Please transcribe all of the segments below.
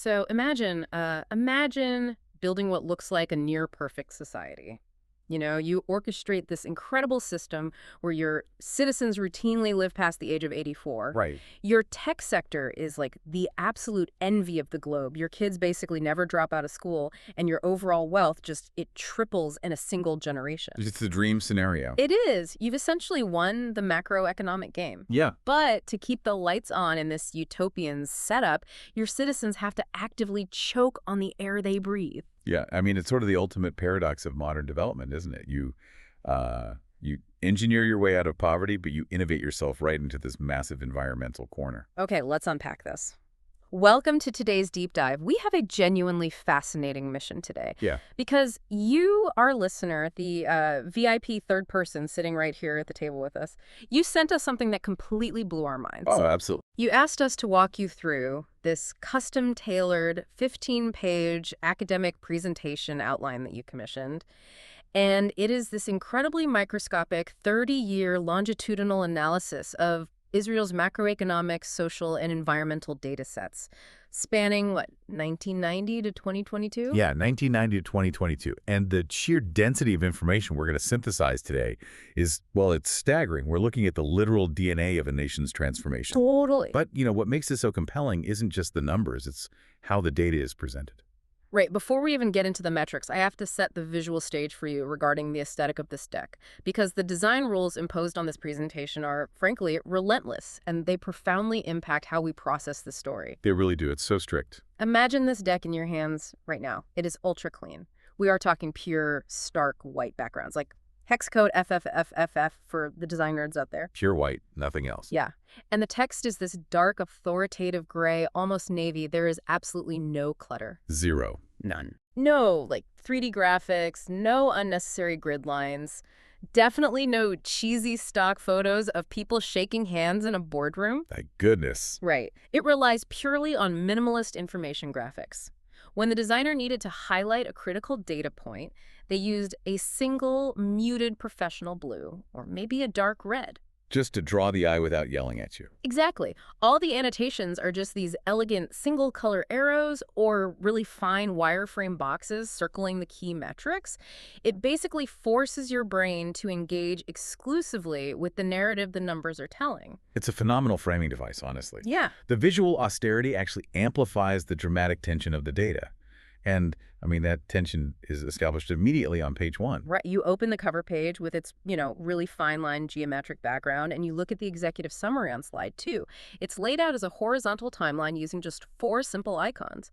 So imagine building what looks like a near perfect society. You orchestrate this incredible system where your citizens routinely live past the age of 84. Right. Your tech sector is like the absolute envy of the globe. Your kids basically never drop out of school, and your overall wealth it triples in a single generation. It's the dream scenario. It is. You've essentially won the macroeconomic game. Yeah. But to keep the lights on in this utopian setup, your citizens have to actively choke on the air they breathe. Yeah. I mean, it's sort of the ultimate paradox of modern development, isn't it? You engineer your way out of poverty, but you innovate yourself right into this massive environmental corner. Okay, let's unpack this. Welcome to today's deep dive. We have a genuinely fascinating mission today. Yeah. Because you, our listener, the VIP third person sitting right here at the table with us, you sent us something that completely blew our minds. Oh, absolutely. You asked us to walk you through this custom-tailored 15-page academic presentation outline that you commissioned. And it is this incredibly microscopic 30-year longitudinal analysis of Israel's macroeconomic, social, and environmental data sets, spanning, 1990 to 2022? Yeah, 1990 to 2022. And the sheer density of information we're going to synthesize today is, well, it's staggering. We're looking at the literal DNA of a nation's transformation. Totally. But, what makes this so compelling isn't just the numbers, it's how the data is presented. Right, before we even get into the metrics, I have to set the visual stage for you regarding the aesthetic of this deck, because the design rules imposed on this presentation are, frankly, relentless, and they profoundly impact how we process the story. They really do. It's so strict. Imagine this deck in your hands right now. It is ultra clean. We are talking pure, stark white backgrounds, like hex code FFFFF for the design nerds out there. Pure white, nothing else. Yeah. And the text is this dark, authoritative gray, almost navy. There is absolutely no clutter. Zero. None. No, 3D graphics, no unnecessary grid lines, definitely no cheesy stock photos of people shaking hands in a boardroom. Thank goodness. Right. It relies purely on minimalist information graphics. When the designer needed to highlight a critical data point, they used a single muted professional blue, or maybe a dark red. Just to draw the eye without yelling at you. Exactly. All the annotations are just these elegant single-color arrows or really fine wireframe boxes circling the key metrics. It basically forces your brain to engage exclusively with the narrative the numbers are telling. It's a phenomenal framing device, honestly. Yeah. The visual austerity actually amplifies the dramatic tension of the data. And, that tension is established immediately on page 1. Right. You open the cover page with its, really fine-line geometric background, and you look at the executive summary on slide 2. It's laid out as a horizontal timeline using just 4 simple icons.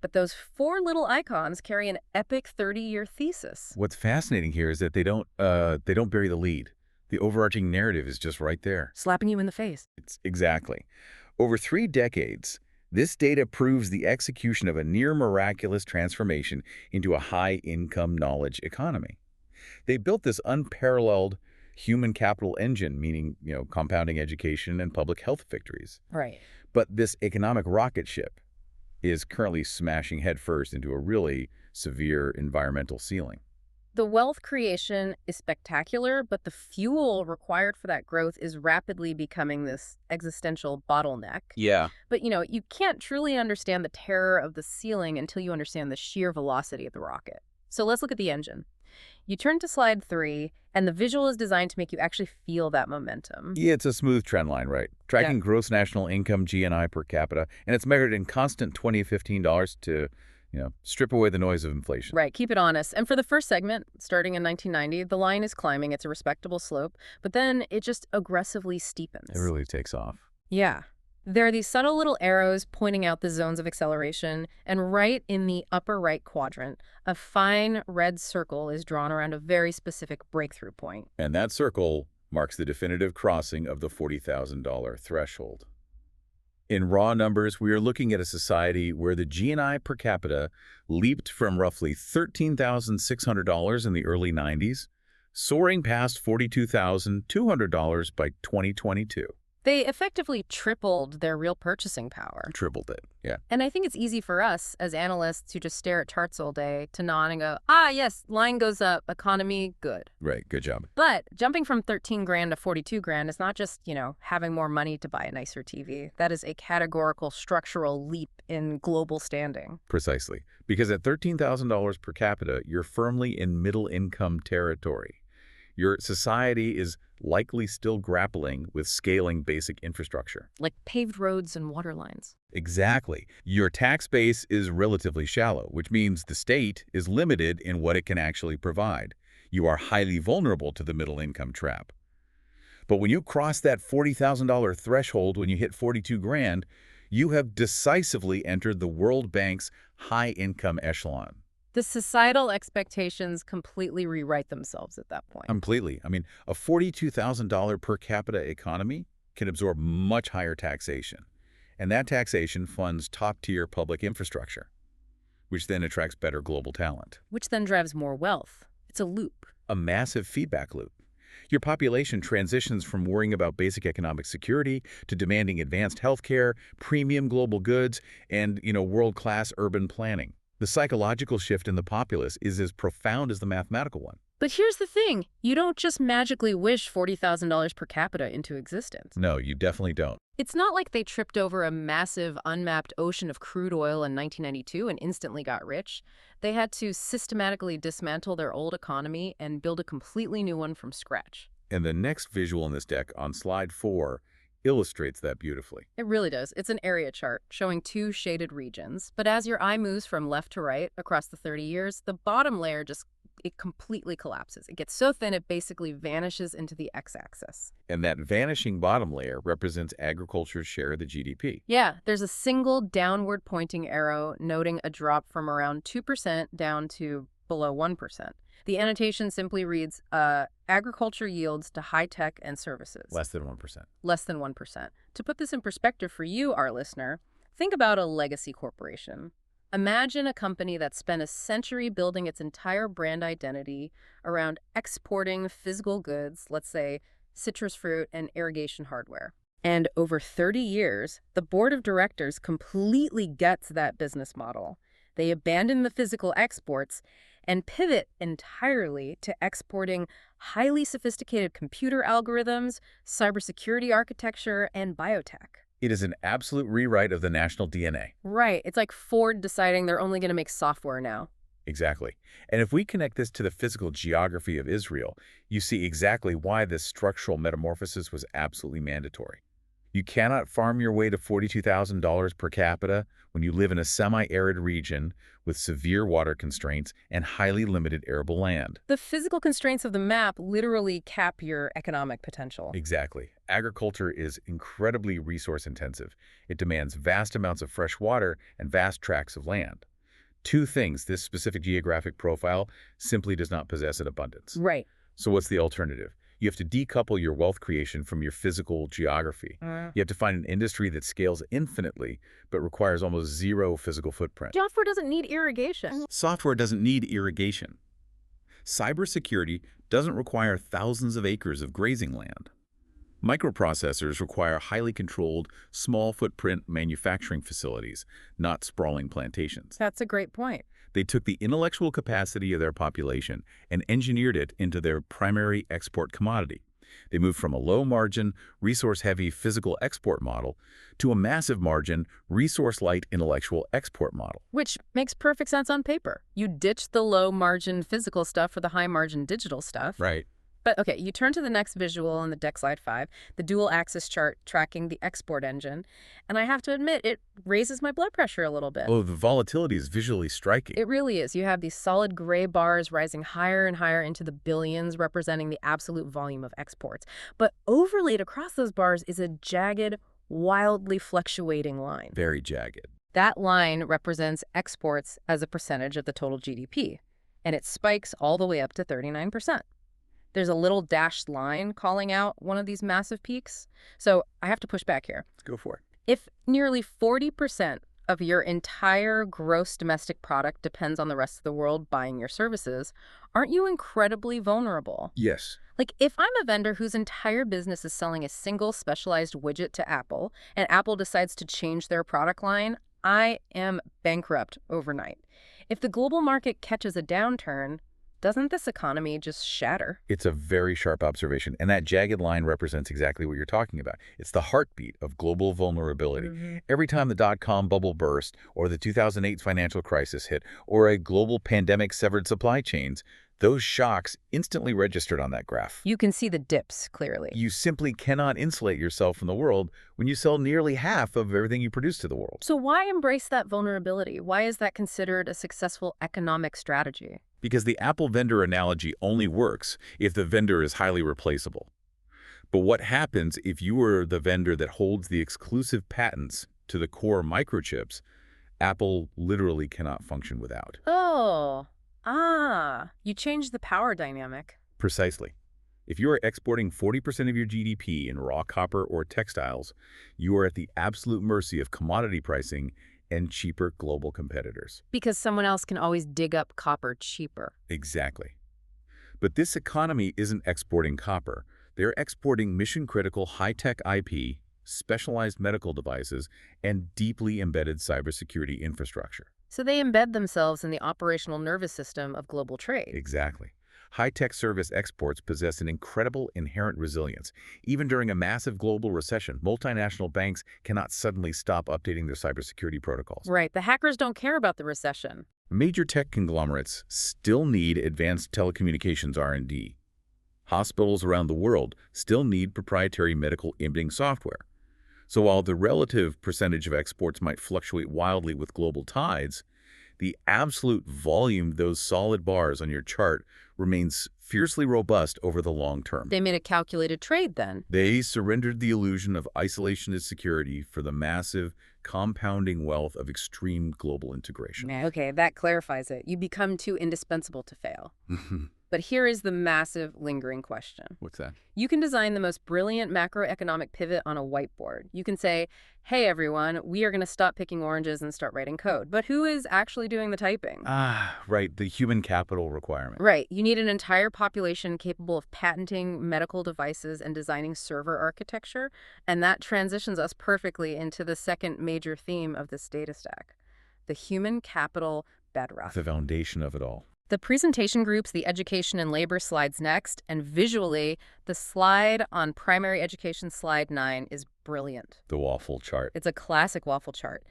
But those 4 little icons carry an epic 30-year thesis. What's fascinating here is that they don't bury the lead. The overarching narrative is just right there. Slapping you in the face. Exactly. Over 3 decades, this data proves the execution of a near-miraculous transformation into a high-income knowledge economy. They built this unparalleled human capital engine, meaning, compounding education and public health victories. Right. But this economic rocket ship is currently smashing headfirst into a really severe environmental ceiling. The wealth creation is spectacular, but the fuel required for that growth is rapidly becoming this existential bottleneck. Yeah. But, you can't truly understand the terror of the ceiling until you understand the sheer velocity of the rocket. So let's look at the engine. You turn to slide 3, and the visual is designed to make you actually feel that momentum. Yeah, it's a smooth trend line, right? Tracking gross national income, GNI per capita, and it's measured in constant $20-15 to strip away the noise of inflation. Right, keep it honest. And for the first segment, starting in 1990, the line is climbing. It's a respectable slope, but then it just aggressively steepens. It really takes off. Yeah. There are these subtle little arrows pointing out the zones of acceleration, and right in the upper right quadrant, a fine red circle is drawn around a very specific breakthrough point. And that circle marks the definitive crossing of the $40,000 threshold. In raw numbers, we are looking at a society where the GNI per capita leaped from roughly $13,600 in the early 90s, soaring past $42,200 by 2022. They effectively tripled their real purchasing power. Tripled it. Yeah. And I think it's easy for us as analysts who just stare at charts all day to nod and go, ah, yes, line goes up, economy, good. Right. Good job. But jumping from 13 grand to 42 grand is not just, having more money to buy a nicer TV. That is a categorical structural leap in global standing. Precisely. Because at $13,000 per capita, you're firmly in middle-income territory. Your society is likely still grappling with scaling basic infrastructure. Like paved roads and water lines. Exactly. Your tax base is relatively shallow, which means the state is limited in what it can actually provide. You are highly vulnerable to the middle-income trap. But when you cross that $40,000 threshold when you hit 42 grand, you have decisively entered the World Bank's high-income echelon. The societal expectations completely rewrite themselves at that point. Completely. I mean, a $42,000 per capita economy can absorb much higher taxation. And that taxation funds top-tier public infrastructure, which then attracts better global talent. Which then drives more wealth. It's a loop. A massive feedback loop. Your population transitions from worrying about basic economic security to demanding advanced healthcare, premium global goods, and, world-class urban planning. The psychological shift in the populace is as profound as the mathematical one. But here's the thing. You don't just magically wish $40,000 per capita into existence. No, you definitely don't. It's not like they tripped over a massive unmapped ocean of crude oil in 1992 and instantly got rich. They had to systematically dismantle their old economy and build a completely new one from scratch. And the next visual in this deck on slide 4 illustrates that beautifully. It really does. It's an area chart showing 2 shaded regions. But as your eye moves from left to right across the 30 years, the bottom layer it completely collapses. It gets so thin it basically vanishes into the x-axis. And that vanishing bottom layer represents agriculture's share of the GDP. Yeah, there's a single downward pointing arrow noting a drop from around 2% down to below 1%. The annotation simply reads, agriculture yields to high-tech and services. Less than 1%. Less than 1%. To put this in perspective for you, our listener, think about a legacy corporation. Imagine a company that spent a century building its entire brand identity around exporting physical goods, let's say citrus fruit and irrigation hardware. And over 30 years, the board of directors completely gets that business model. They abandon the physical exports and pivot entirely to exporting highly sophisticated computer algorithms, cybersecurity architecture, and biotech. It is an absolute rewrite of the national DNA. Right. It's like Ford deciding they're only going to make software now. Exactly. And if we connect this to the physical geography of Israel, you see exactly why this structural metamorphosis was absolutely mandatory. You cannot farm your way to $42,000 per capita when you live in a semi-arid region with severe water constraints and highly limited arable land. The physical constraints of the map literally cap your economic potential. Exactly. Agriculture is incredibly resource-intensive. It demands vast amounts of fresh water and vast tracts of land. 2 things this specific geographic profile simply does not possess in abundance. Right. So what's the alternative? You have to decouple your wealth creation from your physical geography. You have to find an industry that scales infinitely, but requires almost zero physical footprint. Software doesn't need irrigation. Software doesn't need irrigation. Cybersecurity doesn't require thousands of acres of grazing land. Microprocessors require highly controlled, small-footprint manufacturing facilities, not sprawling plantations. That's a great point. They took the intellectual capacity of their population and engineered it into their primary export commodity. They moved from a low-margin, resource-heavy physical export model to a massive-margin, resource-light intellectual export model. Which makes perfect sense on paper. You ditch the low-margin physical stuff for the high-margin digital stuff. Right. But okay, you turn to the next visual on the deck slide 5, the dual-axis chart tracking the export engine, and I have to admit, it raises my blood pressure a little bit. Oh, the volatility is visually striking. It really is. You have these solid gray bars rising higher and higher into the billions, representing the absolute volume of exports. But overlaid across those bars is a jagged, wildly fluctuating line. Very jagged. That line represents exports as a percentage of the total GDP, and it spikes all the way up to 39%. There's a little dashed line calling out one of these massive peaks. So I have to push back here. Go for it. If nearly 40% of your entire gross domestic product depends on the rest of the world buying your services, aren't you incredibly vulnerable? Yes. Like, if I'm a vendor whose entire business is selling a single specialized widget to Apple, and Apple decides to change their product line, I am bankrupt overnight. If the global market catches a downturn, doesn't this economy just shatter? It's a very sharp observation, and that jagged line represents exactly what you're talking about. It's the heartbeat of global vulnerability. Hmm. Every time the dot-com bubble burst, or the 2008 financial crisis hit, or a global pandemic severed supply chains, those shocks instantly registered on that graph. You can see the dips clearly. You simply cannot insulate yourself from the world when you sell nearly half of everything you produce to the world. So why embrace that vulnerability? Why is that considered a successful economic strategy? Because the Apple vendor analogy only works if the vendor is highly replaceable. But what happens if you are the vendor that holds the exclusive patents to the core microchips Apple literally cannot function without? Oh, you changed the power dynamic. Precisely. If you are exporting 40% of your GDP in raw copper or textiles, you are at the absolute mercy of commodity pricing and cheaper global competitors. Because someone else can always dig up copper cheaper. Exactly. But this economy isn't exporting copper. They're exporting mission-critical high-tech IP, specialized medical devices, and deeply embedded cybersecurity infrastructure. So they embed themselves in the operational nervous system of global trade. Exactly. High-tech service exports possess an incredible inherent resilience. Even during a massive global recession, multinational banks cannot suddenly stop updating their cybersecurity protocols. Right, the hackers don't care about the recession. Major tech conglomerates still need advanced telecommunications R&D. Hospitals around the world still need proprietary medical imaging software. So while the relative percentage of exports might fluctuate wildly with global tides, the absolute volume, those solid bars on your chart, remains fiercely robust over the long term. They made a calculated trade then. They surrendered the illusion of isolationist security for the massive, compounding wealth of extreme global integration. Okay, that clarifies it. You become too indispensable to fail. But here is the massive, lingering question. What's that? You can design the most brilliant macroeconomic pivot on a whiteboard. You can say, hey, everyone, we are going to stop picking oranges and start writing code. But who is actually doing the typing? Right, the human capital requirement. Right. You need an entire population capable of patenting medical devices and designing server architecture. And that transitions us perfectly into the second major theme of this data stack, the human capital bedrock. The foundation of it all. The presentation groups the education and labor slides next, and visually, the slide on primary education slide 9 is brilliant. The waffle chart. It's a classic waffle chart.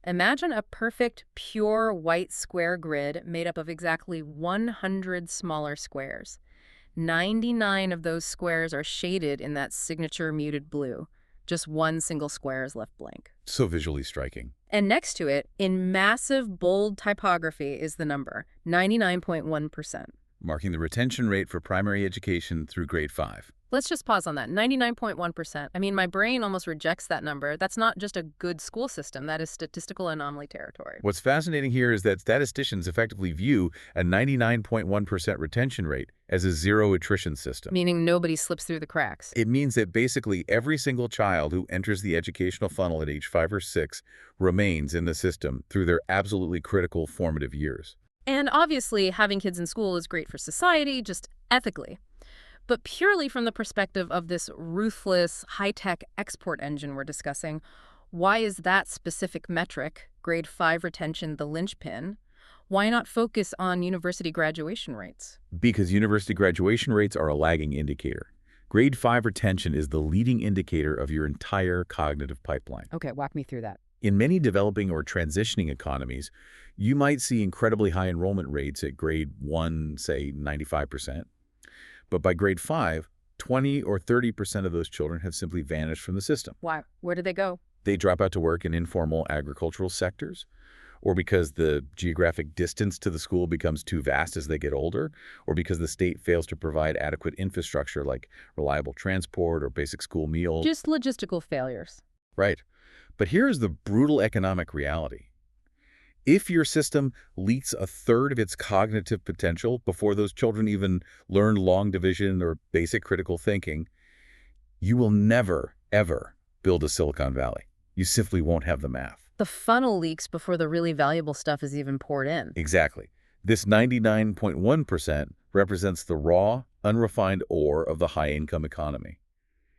Imagine a perfect, pure white square grid made up of exactly 100 smaller squares. 99 of those squares are shaded in that signature muted blue. Just one single square is left blank. So visually striking. And next to it, in massive, bold typography, is the number, 99.1%. Marking the retention rate for primary education through grade 5. Let's just pause on that, 99.1%. I mean, my brain almost rejects that number. That's not just a good school system. That is statistical anomaly territory. What's fascinating here is that statisticians effectively view a 99.1% retention rate as a zero attrition system. Meaning nobody slips through the cracks. It means that basically every single child who enters the educational funnel at age 5 or 6 remains in the system through their absolutely critical formative years. And obviously, having kids in school is great for society, just ethically. But purely from the perspective of this ruthless, high-tech export engine we're discussing, why is that specific metric, grade 5 retention, the linchpin? Why not focus on university graduation rates? Because university graduation rates are a lagging indicator. Grade 5 retention is the leading indicator of your entire cognitive pipeline. Okay, walk me through that. In many developing or transitioning economies, you might see incredibly high enrollment rates at grade 1, say 95%. But by grade 5, 20 or 30% of those children have simply vanished from the system. Why? Where do they go? They drop out to work in informal agricultural sectors, or because the geographic distance to the school becomes too vast as they get older, or because the state fails to provide adequate infrastructure like reliable transport or basic school meals. Just logistical failures. Right. But here is the brutal economic reality. If your system leaks a third of its cognitive potential before those children even learn long division or basic critical thinking, you will never, ever build a Silicon Valley. You simply won't have the math. The funnel leaks before the really valuable stuff is even poured in. Exactly. This 99.1% represents the raw, unrefined ore of the high-income economy.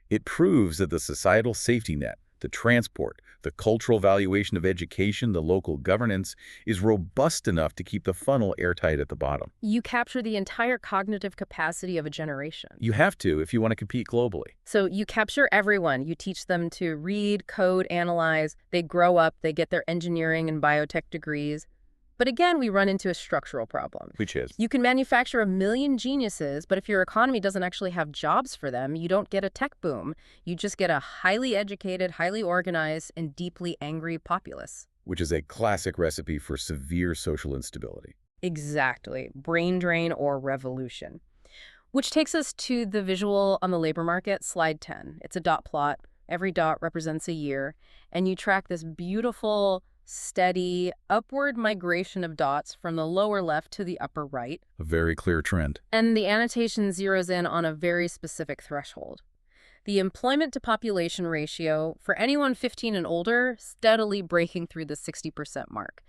It proves that the societal safety net, the transport, the cultural valuation of education, the local governance, is robust enough to keep the funnel airtight at the bottom. You capture the entire cognitive capacity of a generation. You have to if you want to compete globally. So you capture everyone. You teach them to read, code, analyze. They grow up, they get their engineering and biotech degrees. But again, we run into a structural problem. Which is? You can manufacture a million geniuses, but if your economy doesn't actually have jobs for them, you don't get a tech boom. You just get a highly educated, highly organized, and deeply angry populace. Which is a classic recipe for severe social instability. Exactly. Brain drain or revolution. Which takes us to the visual on the labor market, slide 10. It's a dot plot. Every dot represents a year. And you track this beautiful, steady, upward migration of dots from the lower left to the upper right. A very clear trend. And the annotation zeroes in on a very specific threshold. The employment to population ratio for anyone 15 and older steadily breaking through the 60% mark.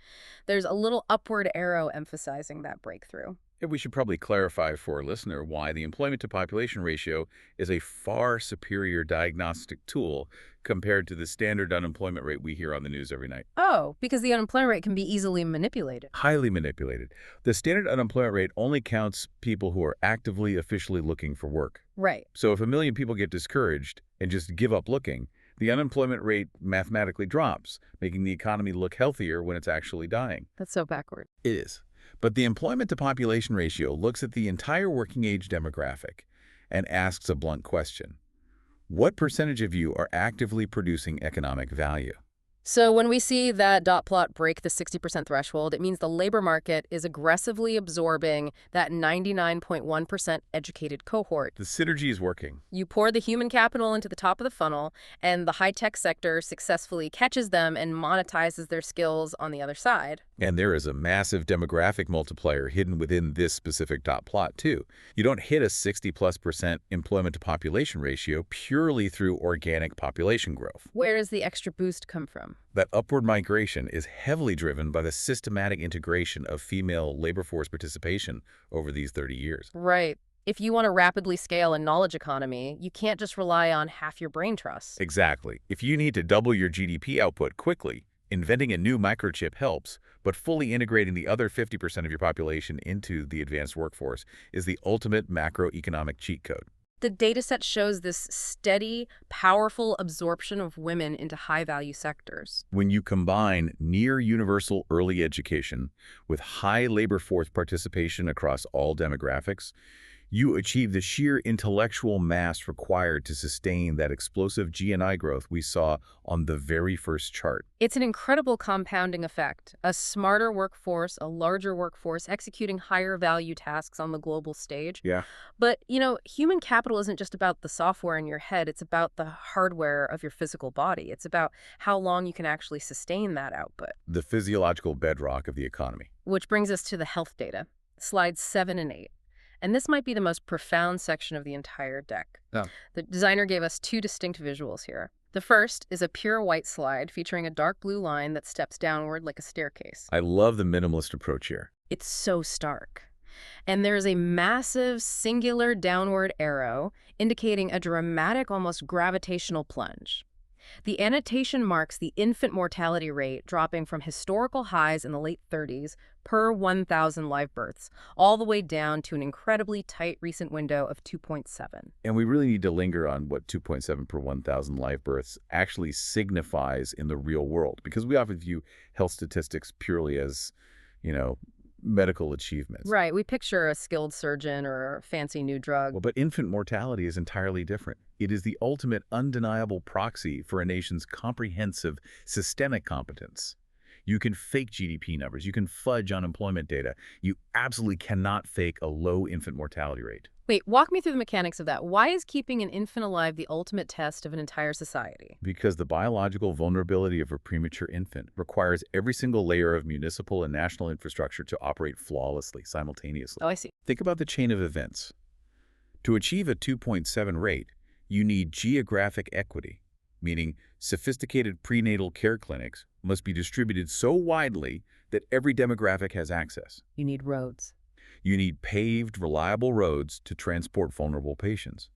There's a little upward arrow emphasizing that breakthrough. And we should probably clarify for our listener why the employment to population ratio is a far superior diagnostic tool compared to the standard unemployment rate we hear on the news every night. Oh, because the unemployment rate can be easily manipulated. Highly manipulated. The standard unemployment rate only counts people who are actively, officially looking for work. Right. So if a million people get discouraged and just give up looking, the unemployment rate mathematically drops, making the economy look healthier when it's actually dying. That's so backward. It is. But the employment to population ratio looks at the entire working age demographic and asks a blunt question. What percentage of you are actively producing economic value? So when we see that dot plot break the 60% threshold, it means the labor market is aggressively absorbing that 99.1% educated cohort. The synergy is working. You pour the human capital into the top of the funnel, and the high-tech sector successfully catches them and monetizes their skills on the other side. And there is a massive demographic multiplier hidden within this specific dot plot, too. You don't hit a 60+% employment to population ratio purely through organic population growth. Where does the extra boost come from? That upward migration is heavily driven by the systematic integration of female labor force participation over these 30 years. Right. If you want to rapidly scale a knowledge economy, you can't just rely on half your brain trust. Exactly. If you need to double your GDP output quickly, inventing a new microchip helps, but fully integrating the other 50% of your population into the advanced workforce is the ultimate macroeconomic cheat code. The dataset shows this steady, powerful absorption of women into high-value sectors. When you combine near-universal early education with high labor force participation across all demographics, you achieve the sheer intellectual mass required to sustain that explosive G&I growth we saw on the very first chart. It's an incredible compounding effect. A smarter workforce, a larger workforce, executing higher value tasks on the global stage. Yeah. But, human capital isn't just about the software in your head. It's about the hardware of your physical body. It's about how long you can actually sustain that output. The physiological bedrock of the economy. Which brings us to the health data, slides 7 and 8. And this might be the most profound section of the entire deck. Oh. The designer gave us two distinct visuals here. The first is a pure white slide featuring a dark blue line that steps downward like a staircase. I love the minimalist approach here. It's so stark. And there's a massive singular downward arrow indicating a dramatic, almost gravitational plunge. The annotation marks the infant mortality rate dropping from historical highs in the late 30s per 1,000 live births, all the way down to an incredibly tight recent window of 2.7. And we really need to linger on what 2.7 per 1,000 live births actually signifies in the real world, because we often view health statistics purely as, medical achievements. Right. We picture a skilled surgeon or a fancy new drug. Well, but infant mortality is entirely different. It is the ultimate undeniable proxy for a nation's comprehensive systemic competence. You can fake GDP numbers. You can fudge unemployment data. You absolutely cannot fake a low infant mortality rate. Wait, walk me through the mechanics of that. Why is keeping an infant alive the ultimate test of an entire society? Because the biological vulnerability of a premature infant requires every single layer of municipal and national infrastructure to operate flawlessly, simultaneously. Oh, I see. Think about the chain of events. To achieve a 2.7 rate, you need geographic equity, meaning Sophisticated prenatal care clinics must be distributed so widely that every demographic has access. You need roads. You need paved, reliable roads to transport vulnerable patients.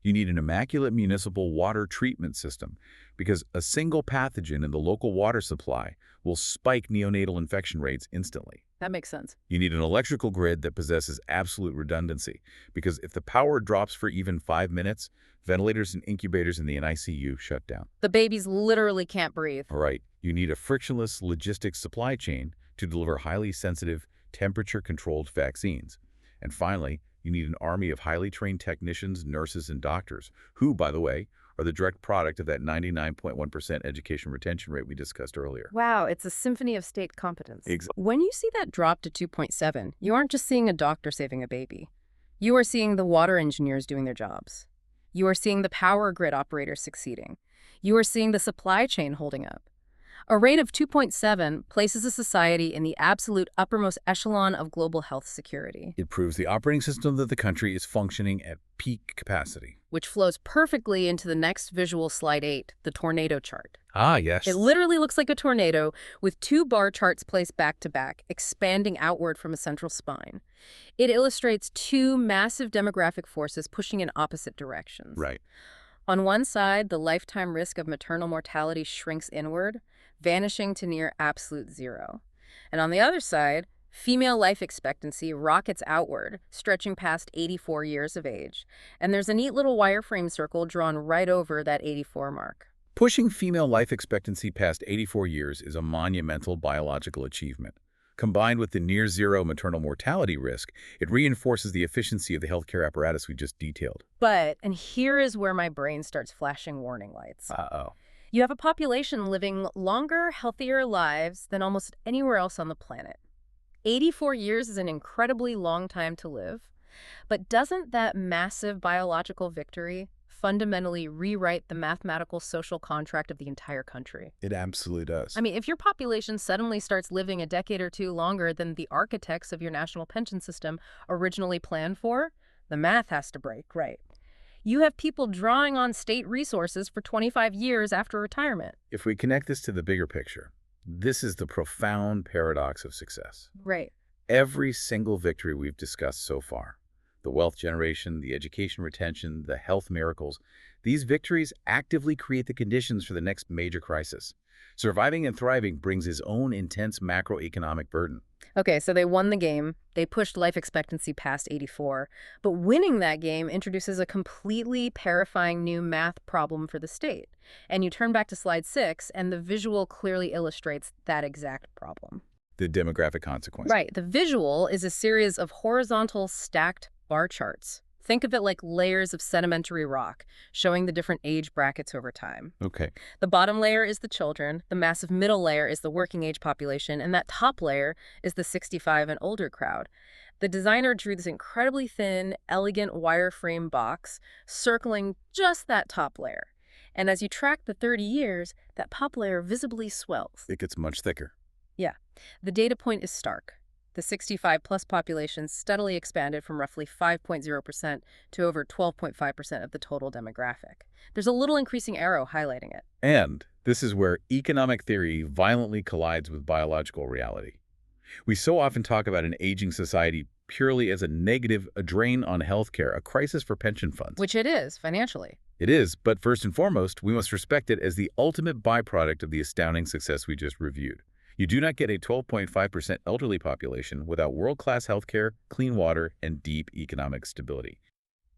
You need an immaculate municipal water treatment system because a single pathogen in the local water supply will spike neonatal infection rates instantly. That makes sense. You need an electrical grid that possesses absolute redundancy because if the power drops for even 5 minutes, ventilators and incubators in the NICU shut down. The babies literally can't breathe. All right, you need a frictionless logistics supply chain to deliver highly sensitive, temperature-controlled vaccines. And finally, you need an army of highly trained technicians, nurses, and doctors who, by the way, are the direct product of that 99.1% education retention rate we discussed earlier. Wow, it's a symphony of state competence. Exactly. When you see that drop to 2.7, you aren't just seeing a doctor saving a baby. You are seeing the water engineers doing their jobs. You are seeing the power grid operators succeeding. You are seeing the supply chain holding up. A rate of 2.7 places a society in the absolute uppermost echelon of global health security, It proves the operating system that the country is functioning at peak capacity. which flows perfectly into the next visual slide 8, the tornado chart. Ah, yes. It literally looks like a tornado with two bar charts placed back to back, expanding outward from a central spine. It illustrates two massive demographic forces pushing in opposite directions. Right. On one side, the lifetime risk of maternal mortality shrinks inward, vanishing to near absolute zero. And on the other side, female life expectancy rockets outward, stretching past 84 years of age. And there's a neat little wireframe circle drawn right over that 84 mark. Pushing female life expectancy past 84 years is a monumental biological achievement. Combined with the near-zero maternal mortality risk, it reinforces the efficiency of the healthcare apparatus we just detailed. But, and here is where my brain starts flashing warning lights. Uh-oh. You have a population living longer, healthier lives than almost anywhere else on the planet. 84 years is an incredibly long time to live. But doesn't that massive biological victory fundamentally rewrite the mathematical social contract of the entire country? It absolutely does. I mean, if your population suddenly starts living a decade or two longer than the architects of your national pension system originally planned for, the math has to break, right? You have people drawing on state resources for 25 years after retirement. If we connect this to the bigger picture, this is the profound paradox of success. Right. Every single victory we've discussed so far, the wealth generation, the education retention, the health miracles, these victories actively create the conditions for the next major crisis. Surviving and thriving brings its own intense macroeconomic burden. Okay, so they won the game. They pushed life expectancy past 84. But winning that game introduces a completely terrifying new math problem for the state. And you turn back to slide 6, and the visual clearly illustrates that exact problem. The demographic consequence. Right. The visual is a series of horizontal stacked bar charts. Think of it like layers of sedimentary rock, showing the different age brackets over time. Okay. The bottom layer is the children, the massive middle layer is the working age population, and that top layer is the 65 and older crowd. The designer drew this incredibly thin, elegant wireframe box circling just that top layer. And as you track the 30 years, that top layer visibly swells. It gets much thicker. Yeah. The data point is stark. The 65-plus population steadily expanded from roughly 5.0% to over 12.5% of the total demographic. There's a little increasing arrow highlighting it. And this is where economic theory violently collides with biological reality. We so often talk about an aging society purely as a negative, a drain on healthcare, a crisis for pension funds. Which it is, financially. It is, but first and foremost, we must respect it as the ultimate byproduct of the astounding success we just reviewed. You do not get a 12.5% elderly population without world-class healthcare, clean water, and deep economic stability.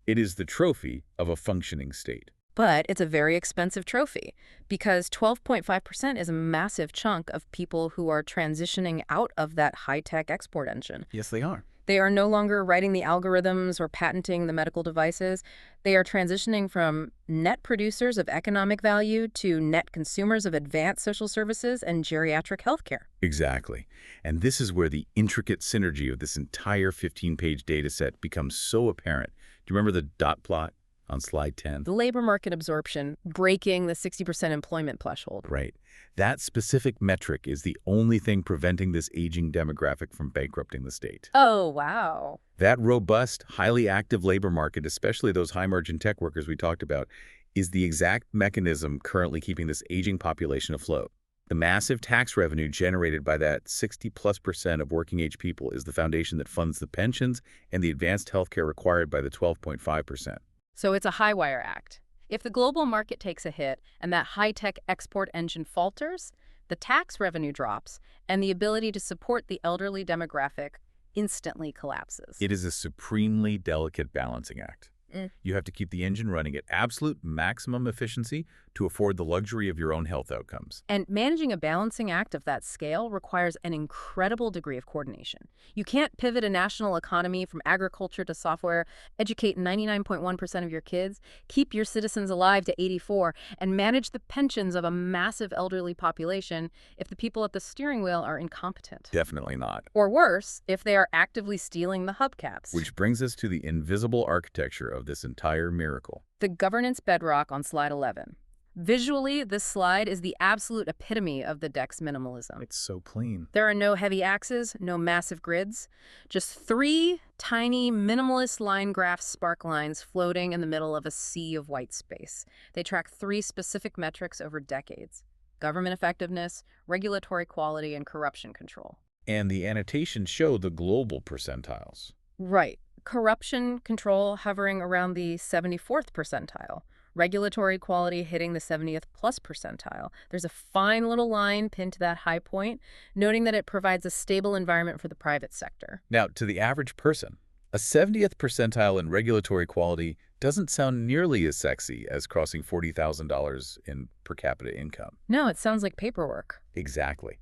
It is the trophy of a functioning state. But it's a very expensive trophy because 12.5% is a massive chunk of people who are transitioning out of that high-tech export engine. Yes, they are. They are no longer writing the algorithms or patenting the medical devices. They are transitioning from net producers of economic value to net consumers of advanced social services and geriatric healthcare. Exactly. And this is where the intricate synergy of this entire 15-page data set becomes so apparent. Do you remember the dot plot on slide 10? The labor market absorption, breaking the 60% employment threshold. Right. That specific metric is the only thing preventing this aging demographic from bankrupting the state. Oh, wow. That robust, highly active labor market, especially those high-margin tech workers we talked about, is the exact mechanism currently keeping this aging population afloat. The massive tax revenue generated by that 60+% of working-age people is the foundation that funds the pensions and the advanced health care required by the 12.5%. So it's a high-wire act. If the global market takes a hit and that high-tech export engine falters, the tax revenue drops and the ability to support the elderly demographic instantly collapses. It is a supremely delicate balancing act. Mm. You have to keep the engine running at absolute maximum efficiency to afford the luxury of your own health outcomes. And managing a balancing act of that scale requires an incredible degree of coordination. You can't pivot a national economy from agriculture to software, educate 99.1% of your kids, keep your citizens alive to 84, and manage the pensions of a massive elderly population if the people at the steering wheel are incompetent. Definitely not. Or worse, if they are actively stealing the hubcaps. Which brings us to the invisible architecture of this entire miracle. The governance bedrock on slide 11. Visually, this slide is the absolute epitome of the deck's minimalism. It's so clean. There are no heavy axes, no massive grids, just three tiny minimalist line graph spark lines floating in the middle of a sea of white space. They track three specific metrics over decades: government effectiveness, regulatory quality, and corruption control. And the annotations show the global percentiles. Right. Corruption control hovering around the 74th percentile. Regulatory quality hitting the 70th plus percentile. There's a fine little line pinned to that high point, noting that it provides a stable environment for the private sector. Now, to the average person, a 70th percentile in regulatory quality doesn't sound nearly as sexy as crossing $40,000 in per capita income. No, it sounds like paperwork. Exactly.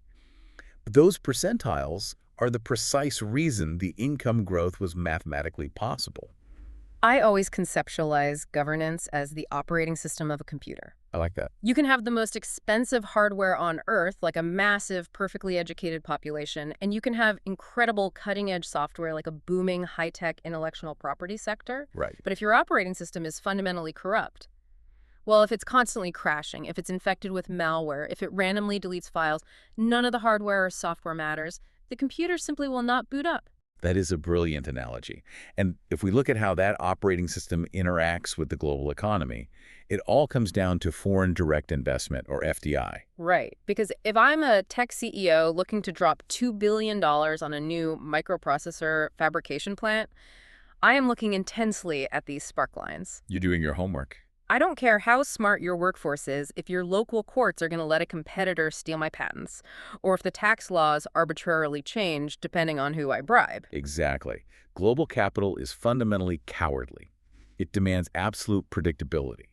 But those percentiles are the precise reason the income growth was mathematically possible. I always conceptualize governance as the operating system of a computer. I like that. You can have the most expensive hardware on Earth, like a massive, perfectly educated population, and you can have incredible cutting-edge software like a booming, high-tech intellectual property sector. Right. But if your operating system is fundamentally corrupt, well, if it's constantly crashing, if it's infected with malware, if it randomly deletes files, none of the hardware or software matters. The computer simply will not boot up. That is a brilliant analogy. And if we look at how that operating system interacts with the global economy, it all comes down to foreign direct investment, or FDI. Right. Because if I'm a tech CEO looking to drop $2 billion on a new microprocessor fabrication plant, I am looking intensely at these spark lines. You're doing your homework. I don't care how smart your workforce is if your local courts are going to let a competitor steal my patents, or if the tax laws arbitrarily change depending on who I bribe. Exactly. Global capital is fundamentally cowardly. It demands absolute predictability.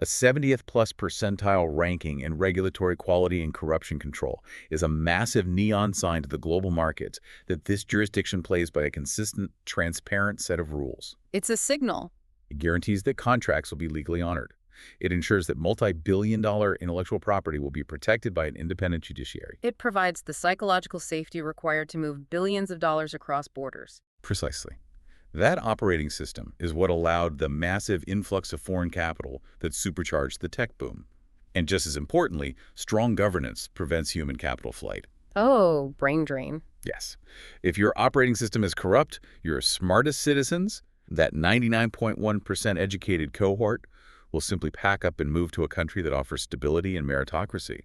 A 70th plus percentile ranking in regulatory quality and corruption control is a massive neon sign to the global markets that this jurisdiction plays by a consistent, transparent set of rules. It's a signal. It guarantees that contracts will be legally honored. It ensures that multi-billion-dollar intellectual property will be protected by an independent judiciary. It provides the psychological safety required to move billions of dollars across borders. Precisely. That operating system is what allowed the massive influx of foreign capital that supercharged the tech boom. And just as importantly, strong governance prevents human capital flight. Oh, brain drain. Yes. If your operating system is corrupt, your smartest citizens, that 99.1% educated cohort, will simply pack up and move to a country that offers stability and meritocracy.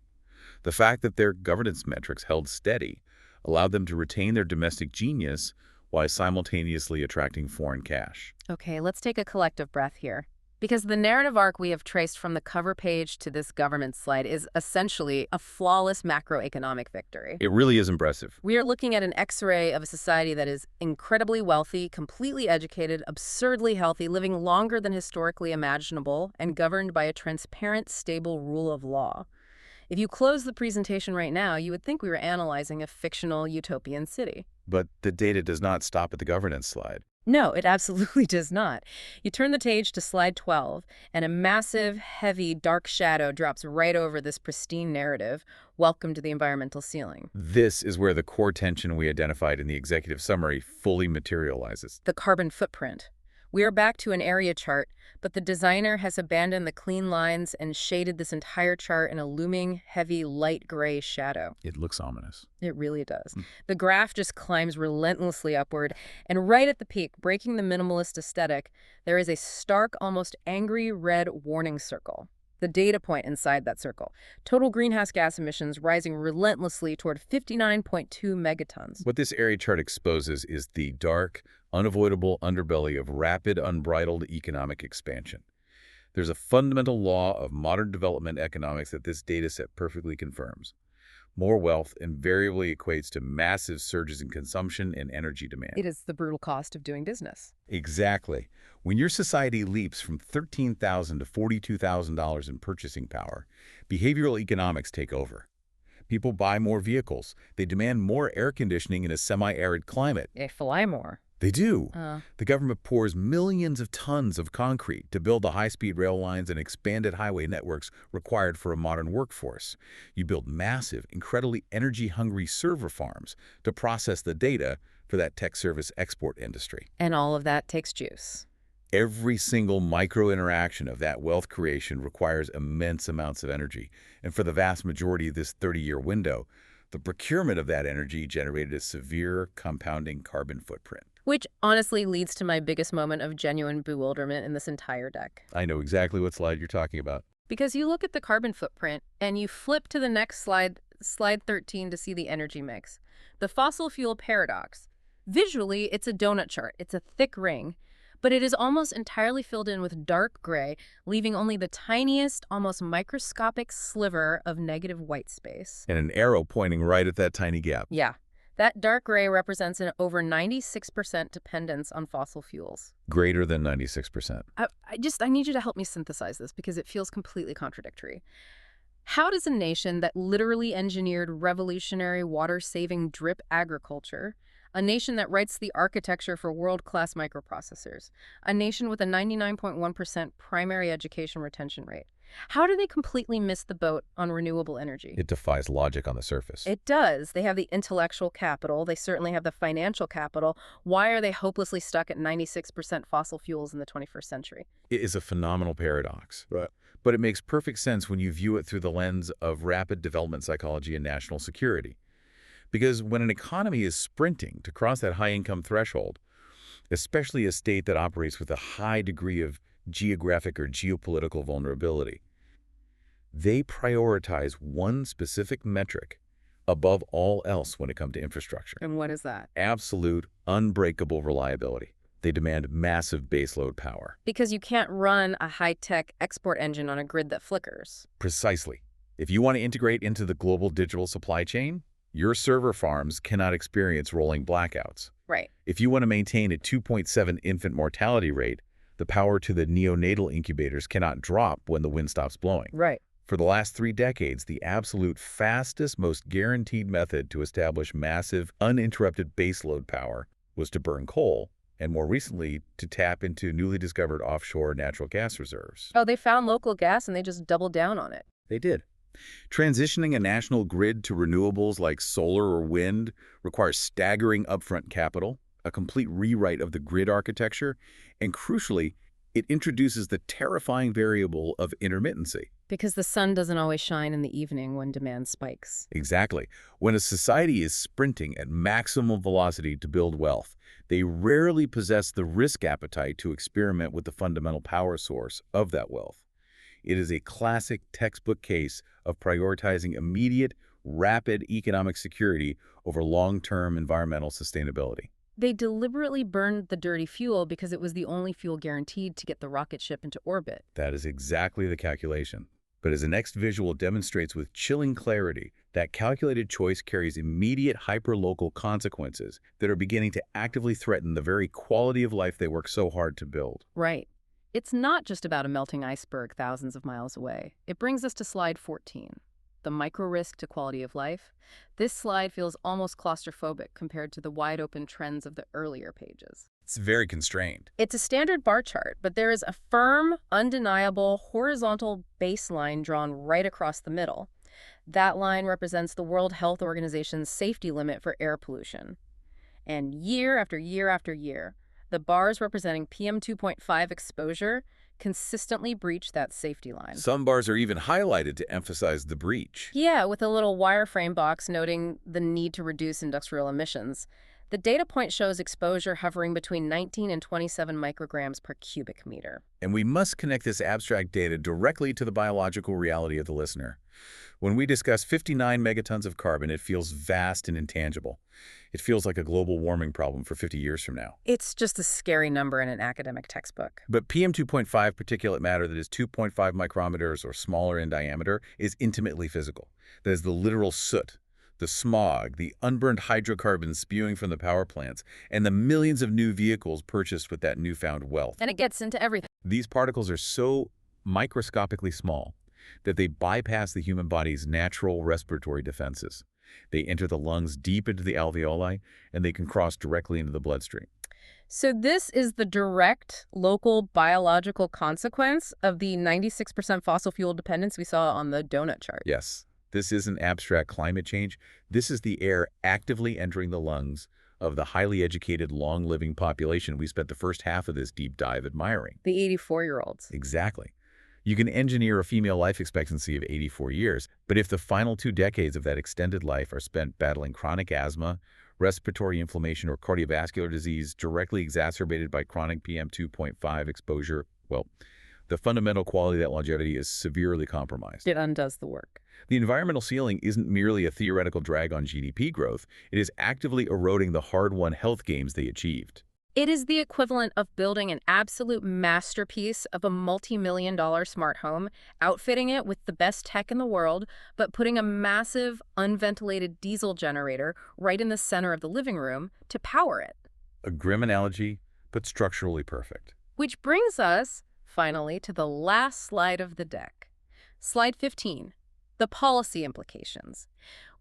The fact that their governance metrics held steady allowed them to retain their domestic genius while simultaneously attracting foreign cash. Okay, let's take a collective breath here. Because the narrative arc we have traced from the cover page to this government slide is essentially a flawless macroeconomic victory. It really is impressive. We are looking at an X-ray of a society that is incredibly wealthy, completely educated, absurdly healthy, living longer than historically imaginable, and governed by a transparent, stable rule of law. If you close the presentation right now, you would think we were analyzing a fictional utopian city. But the data does not stop at the governance slide. No, it absolutely does not. You turn the page to slide 12, and a massive, heavy, dark shadow drops right over this pristine narrative. Welcome to the environmental ceiling. This is where the core tension we identified in the executive summary fully materializes. The carbon footprint. We are back to an area chart, but the designer has abandoned the clean lines and shaded this entire chart in a looming, heavy, light gray shadow. It looks ominous. It really does. Mm. The graph just climbs relentlessly upward, and right at the peak, breaking the minimalist aesthetic, there is a stark, almost angry red warning circle. The data point inside that circle. Total greenhouse gas emissions rising relentlessly toward 59.2 megatons. What this area chart exposes is the dark, unavoidable underbelly of rapid, unbridled economic expansion. There's a fundamental law of modern development economics that this data set perfectly confirms. More wealth invariably equates to massive surges in consumption and energy demand. It is the brutal cost of doing business. Exactly. When your society leaps from $13,000 to $42,000 in purchasing power, behavioral economics take over. People buy more vehicles. They demand more air conditioning in a semi-arid climate. They fly more. They do. Uh, The government pours millions of tons of concrete to build the high-speed rail lines and expanded highway networks required for a modern workforce. You build massive, incredibly energy-hungry server farms to process the data for that tech service export industry. and all of that takes juice. Every single micro-interaction of that wealth creation requires immense amounts of energy. And for the vast majority of this 30-year window, the procurement of that energy generated a severe compounding carbon footprint. Which honestly leads to my biggest moment of genuine bewilderment in this entire deck. I know exactly what slide you're talking about. Because you look at the carbon footprint and you flip to the next slide, slide 13, to see the energy mix. The fossil fuel paradox. Visually, it's a donut chart. It's a thick ring. But it is almost entirely filled in with dark gray, leaving only the tiniest, almost microscopic sliver of negative white space. And an arrow pointing right at that tiny gap. Yeah, that dark gray represents an over 96% dependence on fossil fuels. Greater than 96%. I need you to help me synthesize this because it feels completely contradictory. How does a nation that literally engineered revolutionary water-saving drip agriculture, a nation that writes the architecture for world-class microprocessors, a nation with a 99.1% primary education retention rate, how do they completely miss the boat on renewable energy? It defies logic on the surface. It does. They have the intellectual capital. They certainly have the financial capital. Why are they hopelessly stuck at 96% fossil fuels in the 21st century? It is a phenomenal paradox. Right. But it makes perfect sense when you view it through the lens of rapid development psychology and national security. Because when an economy is sprinting to cross that high-income threshold, especially a state that operates with a high degree of geographic or geopolitical vulnerability, they prioritize one specific metric above all else when it comes to infrastructure. And what is that? Absolute, unbreakable reliability. They demand massive baseload power. Because you can't run a high-tech export engine on a grid that flickers. Precisely. If you want to integrate into the global digital supply chain, your server farms cannot experience rolling blackouts. Right. If you want to maintain a 2.7 infant mortality rate, the power to the neonatal incubators cannot drop when the wind stops blowing. Right. For the last 3 decades, the absolute fastest, most guaranteed method to establish massive, uninterrupted baseload power was to burn coal, and more recently, to tap into newly discovered offshore natural gas reserves. Oh, they found local gas and they just doubled down on it. They did. Transitioning a national grid to renewables like solar or wind requires staggering upfront capital, a complete rewrite of the grid architecture, and crucially, it introduces the terrifying variable of intermittency. Because the sun doesn't always shine in the evening when demand spikes. Exactly. When a society is sprinting at maximum velocity to build wealth, they rarely possess the risk appetite to experiment with the fundamental power source of that wealth. It is a classic textbook case of prioritizing immediate, rapid economic security over long-term environmental sustainability. They deliberately burned the dirty fuel because it was the only fuel guaranteed to get the rocket ship into orbit. That is exactly the calculation. But as the next visual demonstrates with chilling clarity, that calculated choice carries immediate hyperlocal consequences that are beginning to actively threaten the very quality of life they work so hard to build. Right. It's not just about a melting iceberg thousands of miles away. It brings us to slide 14, the micro risk to quality of life. This slide feels almost claustrophobic compared to the wide-open trends of the earlier pages. It's very constrained. It's a standard bar chart, but there is a firm, undeniable, horizontal baseline drawn right across the middle. That line represents the World Health Organization's safety limit for air pollution. And year after year after year, The bars representing PM2.5 exposure consistently breach that safety line. Some bars are even highlighted to emphasize the breach. Yeah, with a little wireframe box noting the need to reduce industrial emissions. The data point shows exposure hovering between 19 and 27 micrograms per cubic meter. And we must connect this abstract data directly to the biological reality of the listener. When we discuss 59 megatons of carbon, it feels vast and intangible. It feels like a global warming problem for 50 years from now. It's just a scary number in an academic textbook. But PM2.5 particulate matter that is 2.5 micrometers or smaller in diameter is intimately physical. That is the literal soot, the smog, the unburned hydrocarbons spewing from the power plants, and the millions of new vehicles purchased with that newfound wealth. And it gets into everything. These particles are so microscopically small that they bypass the human body's natural respiratory defenses. They enter the lungs deep into the alveoli, and they can cross directly into the bloodstream. So this is the direct local biological consequence of the 96% fossil fuel dependence we saw on the donut chart. Yes, this isn't abstract climate change. This is the air actively entering the lungs of the highly educated, long-living population we spent the first half of this deep dive admiring. The 84-year-olds. Exactly. You can engineer a female life expectancy of 84 years, but if the final 2 decades of that extended life are spent battling chronic asthma, respiratory inflammation, or cardiovascular disease directly exacerbated by chronic PM2.5 exposure, well, the fundamental quality of that longevity is severely compromised. It undoes the work. The environmental ceiling isn't merely a theoretical drag on GDP growth. It is actively eroding the hard-won health gains they achieved. It is the equivalent of building an absolute masterpiece of a multi-million-dollar smart home, outfitting it with the best tech in the world, but putting a massive, unventilated diesel generator right in the center of the living room to power it. A grim analogy, but structurally perfect. Which brings us, finally, to the last slide of the deck. Slide 15, the policy implications.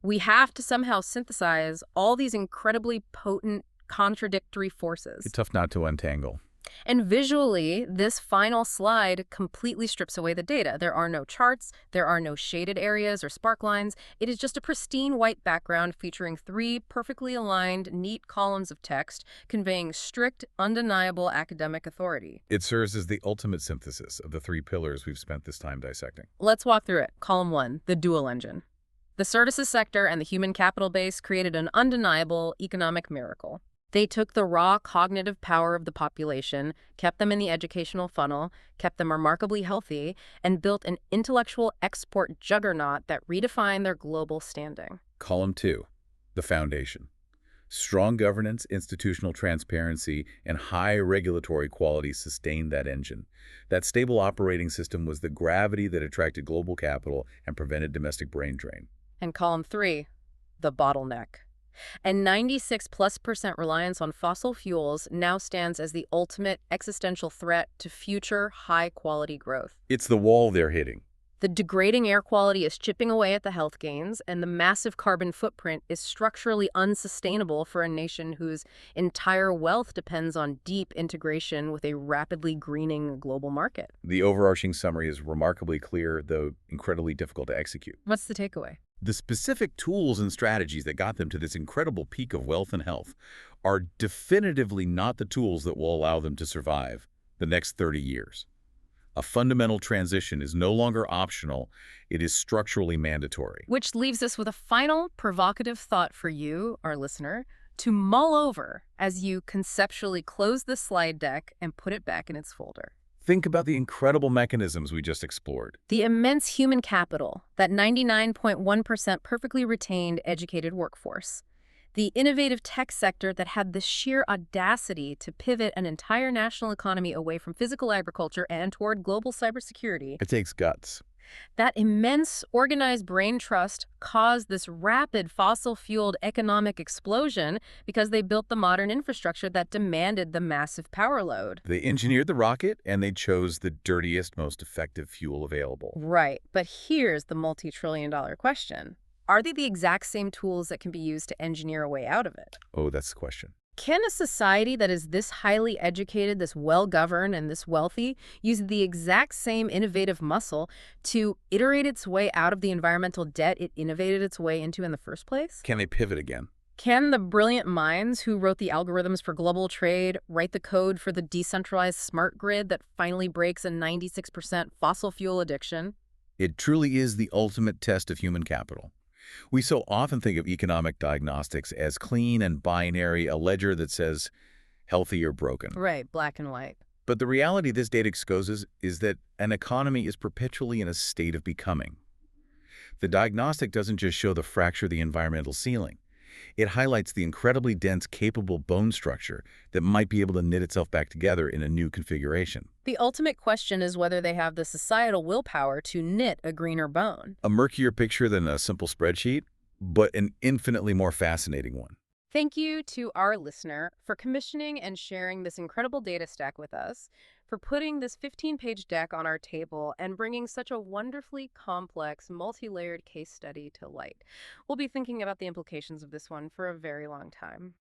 We have to somehow synthesize all these incredibly potent contradictory forces. It's tough not to untangle. And visually, this final slide completely strips away the data. There are no charts, there are no shaded areas or spark lines. It is just a pristine white background featuring 3 perfectly aligned, neat columns of text conveying strict, undeniable academic authority. It serves as the ultimate synthesis of the 3 pillars we've spent this time dissecting. Let's walk through it. Column 1, the dual engine. The services sector and the human capital base created an undeniable economic miracle. They took the raw cognitive power of the population, kept them in the educational funnel, kept them remarkably healthy, and built an intellectual export juggernaut that redefined their global standing. Column 2, the foundation. Strong governance, institutional transparency, and high regulatory quality sustained that engine. That stable operating system was the gravity that attracted global capital and prevented domestic brain drain. And column 3, the bottleneck. And 96+% reliance on fossil fuels now stands as the ultimate existential threat to future high-quality growth. It's the wall they're hitting. The degrading air quality is chipping away at the health gains, and the massive carbon footprint is structurally unsustainable for a nation whose entire wealth depends on deep integration with a rapidly greening global market. The overarching summary is remarkably clear, though incredibly difficult to execute. What's the takeaway? The specific tools and strategies that got them to this incredible peak of wealth and health are definitively not the tools that will allow them to survive the next 30 years. A fundamental transition is no longer optional, it is structurally mandatory. Which leaves us with a final provocative thought for you, our listener, to mull over as you conceptually close the slide deck and put it back in its folder. Think about the incredible mechanisms we just explored. The immense human capital, that 99.1% perfectly retained educated workforce. The innovative tech sector that had the sheer audacity to pivot an entire national economy away from physical agriculture and toward global cybersecurity. It takes guts. That immense organized brain trust caused this rapid fossil-fueled economic explosion because they built the modern infrastructure that demanded the massive power load. They engineered the rocket, and they chose the dirtiest, most effective fuel available. Right, but here's the multi-trillion-dollar question. Are they the exact same tools that can be used to engineer a way out of it? Oh, that's the question. Can a society that is this highly educated, this well-governed, and this wealthy use the exact same innovative muscle to iterate its way out of the environmental debt it innovated its way into in the first place? Can they pivot again? Can the brilliant minds who wrote the algorithms for global trade write the code for the decentralized smart grid that finally breaks a 96% fossil fuel addiction? It truly is the ultimate test of human capital. We so often think of economic diagnostics as clean and binary, a ledger that says healthy or broken. Right, black and white. But the reality this data exposes is that an economy is perpetually in a state of becoming. The diagnostic doesn't just show the fracture of the environmental ceiling. It highlights the incredibly dense, capable bone structure that might be able to knit itself back together in a new configuration. The ultimate question is whether they have the societal willpower to knit a greener bone. A murkier picture than a simple spreadsheet, but an infinitely more fascinating one. Thank you to our listener for commissioning and sharing this incredible data stack with us, for putting this 15-page deck on our table and bringing such a wonderfully complex, multi-layered case study to light. We'll be thinking about the implications of this one for a very long time.